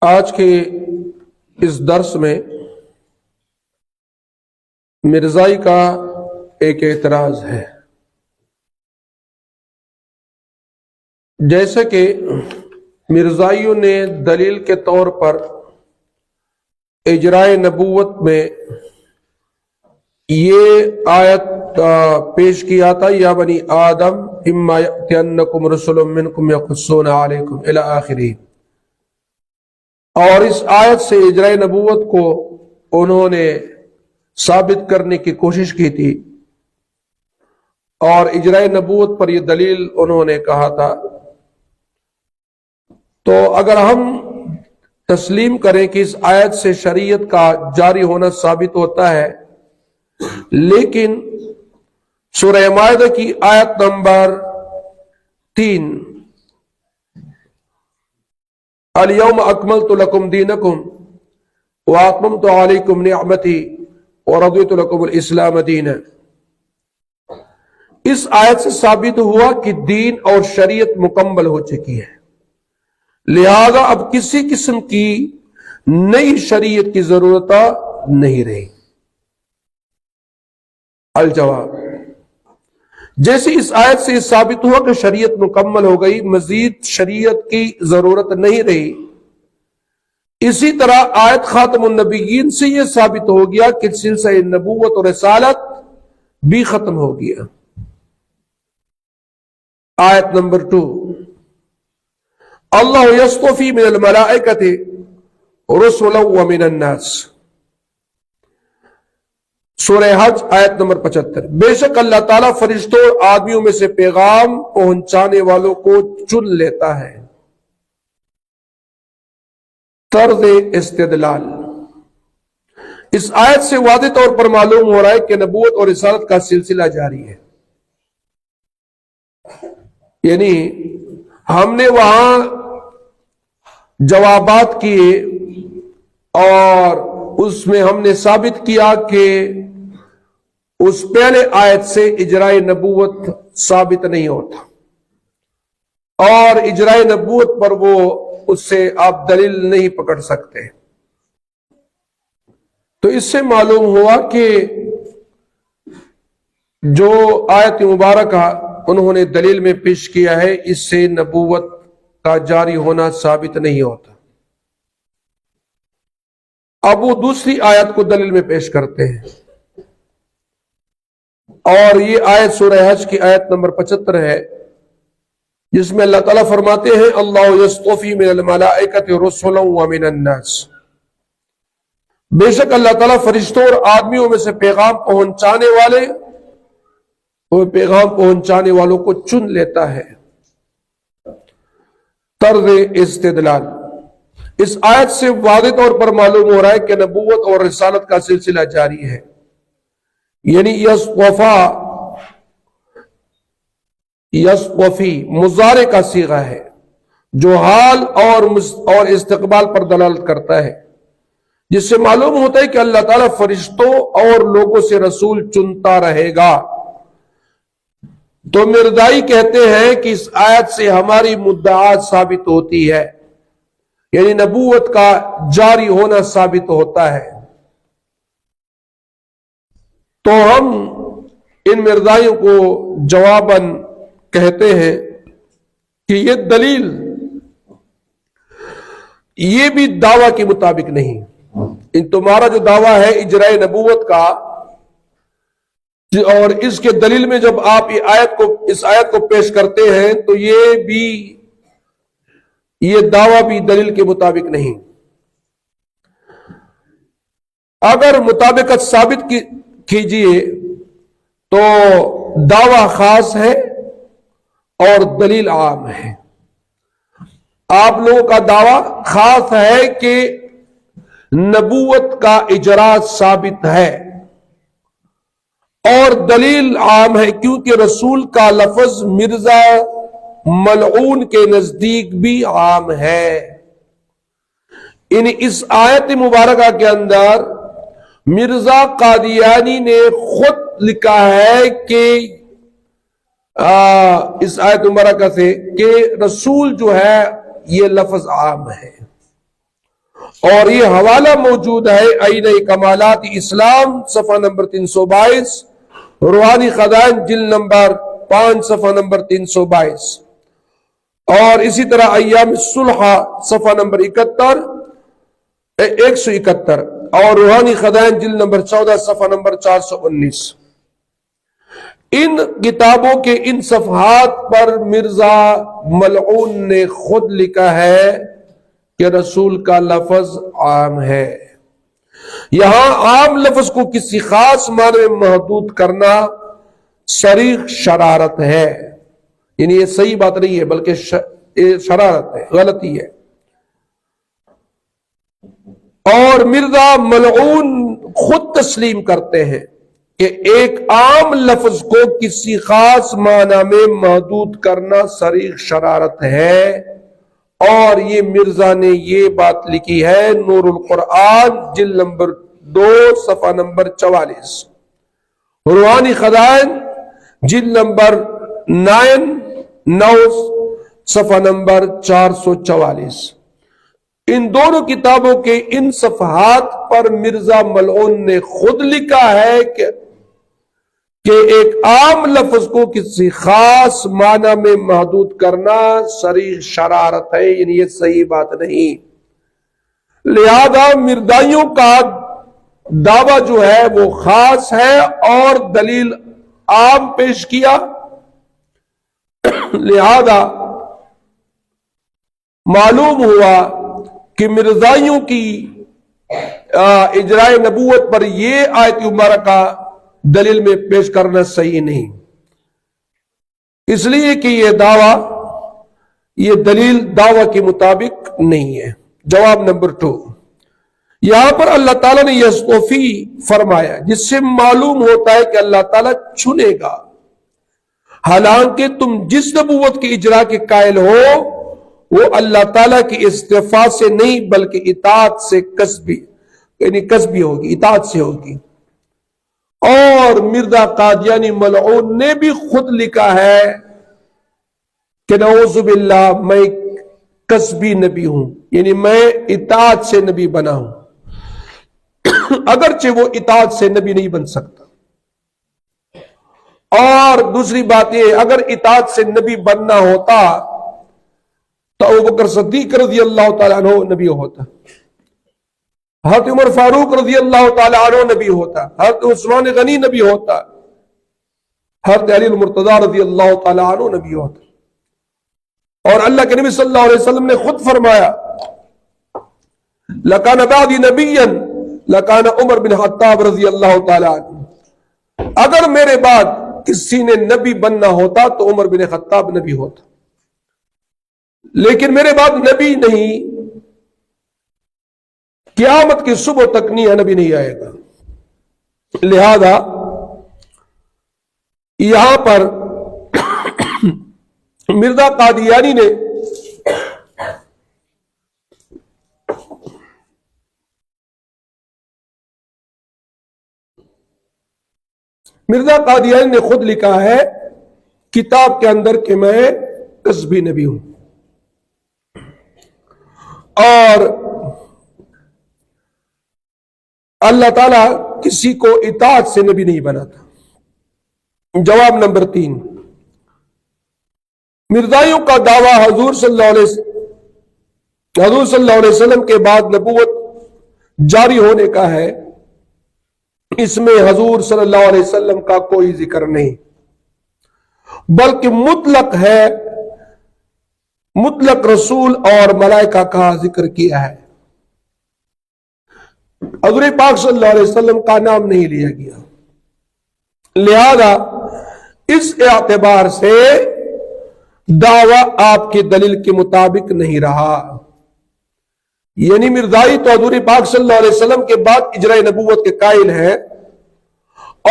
آج کے اس درس میں مرزائی کا ایک اعتراض ہے۔ جیسے کہ مرزائیوں نے دلیل کے طور پر اجرائے نبوت میں یہ آیت پیش کیا تھا، یا بنی آدم اما یأتینکم رسل منکم یقصون علیکم الی آخرہ، اور اس آیت سے اجرائے نبوت کو انہوں نے ثابت کرنے کی کوشش کی تھی، اور اجرائے نبوت پر یہ دلیل انہوں نے کہا تھا۔ تو اگر ہم تسلیم کریں کہ اس آیت سے شریعت کا جاری ہونا ثابت ہوتا ہے، لیکن سورہ مائدہ کی آیت نمبر 3 الیوم اکملت لکم دینکم واتممت علیکم نعمتی ورضیت لکم الاسلام دینا، اس آیت سے ثابت ہوا کہ دین اور شریعت مکمل ہو چکی ہے، لہذا اب کسی قسم کی نئی شریعت کی ضرورت نہیں رہی۔ الجواب، جیسے اس آیت سے ثابت ہوا کہ شریعت مکمل ہو گئی، مزید شریعت کی ضرورت نہیں رہی، اسی طرح آیت خاتم النبیین سے یہ ثابت ہو گیا کہ سلسلہ نبوت اور رسالت بھی ختم ہو گیا۔ آیت نمبر 2 اللہ یصطفی من الملائکۃ رسلا ومن الناس، سورہ حج آیت نمبر 75، بے شک اللہ تعالیٰ فرشتوں اور آدمیوں میں سے پیغام پہنچانے والوں کو چن لیتا ہے۔ طرز استدلال، اس آیت سے واضح طور پر معلوم ہو رہا ہے کہ نبوت اور رسالت کا سلسلہ جاری ہے، یعنی ہم نے وہاں جوابات کیے اور اس میں ہم نے ثابت کیا کہ اس پہلے آیت سے اجرائے نبوت ثابت نہیں ہوتا، اور اجرائے نبوت پر وہ اس سے آپ دلیل نہیں پکڑ سکتے۔ تو اس سے معلوم ہوا کہ جو آیت مبارکہ انہوں نے دلیل میں پیش کیا ہے، اس سے نبوت کا جاری ہونا ثابت نہیں ہوتا۔ اب وہ دوسری آیت کو دلیل میں پیش کرتے ہیں، اور یہ آیت سورہ حج کی آیت نمبر 75 ہے، جس میں اللہ تعالیٰ فرماتے ہیں اللہ یصطفی من الملائکۃ رسلا ومن الناس، بے شک اللہ تعالیٰ فرشتوں اور آدمیوں میں سے پیغام پہنچانے والے اور پیغام پہنچانے والوں کو چن لیتا ہے۔ طرز استدلال، اس آیت سے واضح طور پر معلوم ہو رہا ہے کہ نبوت اور رسالت کا سلسلہ جاری ہے، یعنی یصطفی مضارع کا صیغہ ہے جو حال اور استقبال پر دلالت کرتا ہے، جس سے معلوم ہوتا ہے کہ اللہ تعالیٰ فرشتوں اور لوگوں سے رسول چنتا رہے گا۔ تو مرزائی کہتے ہیں کہ اس آیت سے ہماری مدعات ثابت ہوتی ہے، یعنی نبوت کا جاری ہونا ثابت ہوتا ہے۔ تو ہم ان مرزائیوں کو جواباً کہتے ہیں کہ یہ دلیل یہ بھی دعویٰ کے مطابق نہیں، تمہارا جو دعویٰ ہے اجرائے نبوت کا، اور اس کے دلیل میں جب آپ اس آیت کو پیش کرتے ہیں تو یہ دعویٰ بھی دلیل کے مطابق نہیں۔ اگر مطابقت ثابت کیجئے تو دعویٰ خاص ہے اور دلیل عام ہے۔ آپ لوگوں کا دعویٰ خاص ہے کہ نبوت کا اجرا ثابت ہے، اور دلیل عام ہے کیونکہ رسول کا لفظ مرزا ملعون کے نزدیک بھی عام ہے۔ اس آیت مبارکہ کے اندر مرزا قادیانی نے خود لکھا ہے کہ اس آیت مبارکہ سے کہ رسول جو ہے یہ لفظ عام ہے، اور یہ حوالہ موجود ہے آئینہ کمالات اسلام صفحہ نمبر 322، روحانی خزائن جلد نمبر 5 صفحہ نمبر 322، اور اسی طرح ایام صلح صفحہ نمبر 171 اور روحانی خزائن جلد نمبر 14 صفحہ نمبر 419۔ ان کتابوں کے ان صفحات پر مرزا ملعون نے خود لکھا ہے کہ رسول کا لفظ عام ہے۔ یہاں عام لفظ کو کسی خاص معنی میں محدود کرنا صریح شرارت ہے، یعنی یہ صحیح بات نہیں ہے بلکہ شرارت ہے، غلطی ہے۔ اور مرزا ملعون خود تسلیم کرتے ہیں کہ ایک عام لفظ کو کسی خاص معنی میں محدود کرنا صریح شرارت ہے، اور یہ مرزا نے یہ بات لکھی ہے نور القرآن جلد نمبر 2 صفحہ نمبر 44، روحانی خزائن جلد نمبر 9 صفحہ نمبر 444۔ ان دونوں کتابوں کے ان صفحات پر مرزا ملعون نے خود لکھا ہے کہ ایک عام لفظ کو کسی خاص معنی میں محدود کرنا صریح شرارت ہے، یعنی یہ صحیح بات نہیں۔ لہذا مردائیوں کا دعویٰ جو ہے وہ خاص ہے اور دلیل عام پیش کیا، لہذا معلوم ہوا کہ مرزائیوں کی اجرائے نبوت پر یہ آیت مبارکہ دلیل میں پیش کرنا صحیح نہیں، اس لیے کہ یہ دلیل دعویٰ کے مطابق نہیں ہے۔ جواب نمبر 2، یہاں پر اللہ تعالیٰ نے یستوفی فرمایا، جس سے معلوم ہوتا ہے کہ اللہ تعالیٰ چنے گا، حالانکہ تم جس نبوت کے اجرا کے قائل ہو وہ اللہ تعالیٰ کی استفاء سے نہیں بلکہ اطاعت سے کسبی ہوگی، اطاعت سے ہوگی۔ اور مرزا قادیانی ملعون نے بھی خود لکھا ہے کہ نعوذ باللہ میں کسبی نبی ہوں، یعنی میں اطاعت سے نبی بنا ہوں، اگرچہ وہ اطاعت سے نبی نہیں بن سکتا۔ اور دوسری بات یہ، اگر اطاعت سے نبی بننا ہوتا تو ابوبکر صدیق رضی اللہ تعالیٰ عنہ نبی ہوتا، حضرت عمر فاروق رضی اللہ تعالیٰ عنہ نبی ہوتا، حضرت عثمان غنی نبی ہوتا، حضرت علی المرتضی رضی اللہ تعالیٰ عنہ نبی ہوتا۔ اور اللہ کے نبی صلی اللہ علیہ وسلم نے خود فرمایا لَكَانَ بَعْدِي نَبِيًّا لَكَانَ عمر بن خطاب رضی اللہ تعالیٰ عنہ، اگر میرے بعد کسی نے نبی بننا ہوتا تو عمر بن خطاب نبی ہوتا، لیکن میرے بعد نبی نہیں، قیامت کی صبح تک نبی نہیں آئے گا۔ لہذا یہاں پر مرزا قادیانی نے خود لکھا ہے کتاب کے اندر کہ میں کسبی نبی ہوں، اور اللہ تعالیٰ کسی کو اطاعت سے نبی نہیں بناتا۔ جواب نمبر 3، مرزائیوں کا دعویٰ حضور صلی اللہ علیہ وسلم کے بعد نبوت جاری ہونے کا ہے، اس میں حضور صلی اللہ علیہ وسلم کا کوئی ذکر نہیں، بلکہ مطلق رسول اور ملائکہ کا ذکر کیا ہے، حضور پاک صلی اللہ علیہ وسلم کا نام نہیں لیا گیا۔ لہذا اس اعتبار سے دعویٰ آپ کی دلیل کے مطابق نہیں رہا، یعنی مرزائی تو حضور پاک صلی اللہ علیہ وسلم کے بعد اجرائے نبوت کے قائل ہیں،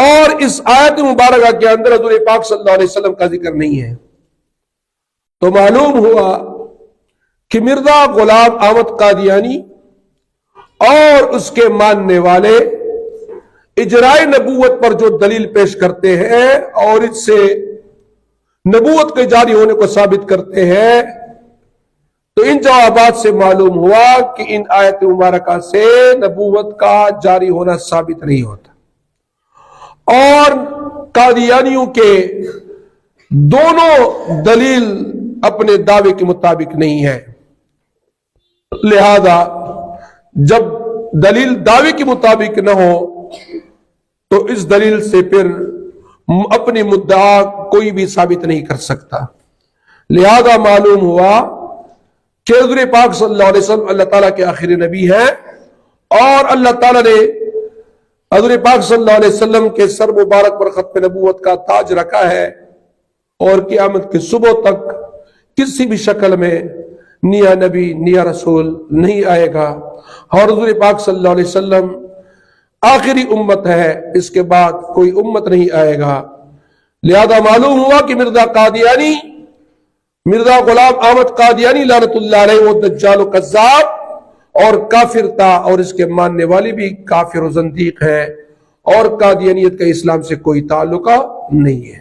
اور اس آیت مبارکہ کے اندر حضور پاک صلی اللہ علیہ وسلم کا ذکر نہیں ہے، تو معلوم ہوا کہ مرزا غلام احمد قادیانی اور اس کے ماننے والے اجرائے نبوت پر جو دلیل پیش کرتے ہیں اور اس سے نبوت کے جاری ہونے کو ثابت کرتے ہیں، تو ان جوابات سے معلوم ہوا کہ ان آیت مبارکہ سے نبوت کا جاری ہونا ثابت نہیں ہوتا، اور قادیانیوں کے دونوں دلیل اپنے دعوے کے مطابق نہیں ہے، لہذا جب دلیل دعوے کے مطابق نہ ہو تو اس دلیل سے پھر اپنی مدعا کوئی بھی ثابت نہیں کر سکتا۔ لہذا معلوم ہوا کہ حضور پاک صلی اللہ علیہ وسلم اللہ تعالیٰ کے آخری نبی ہیں، اور اللہ تعالیٰ نے حضور پاک صلی اللہ علیہ وسلم کے سر مبارک پر ختم نبوت کا تاج رکھا ہے، اور قیامت کی صبح تک کسی بھی شکل میں نیا نبی نیا رسول نہیں آئے گا، اور حضور پاک صلی اللہ علیہ وسلم آخری امت ہے، اس کے بعد کوئی امت نہیں آئے گا۔ لہذا معلوم ہوا کہ مرزا غلام احمد قادیانی لعنت اللہ علیہ وہ دجال و کذاب اور کافر تھا، اور اس کے ماننے والے بھی کافر و زندیق ہیں، اور قادیانیت کا اسلام سے کوئی تعلق نہیں ہے۔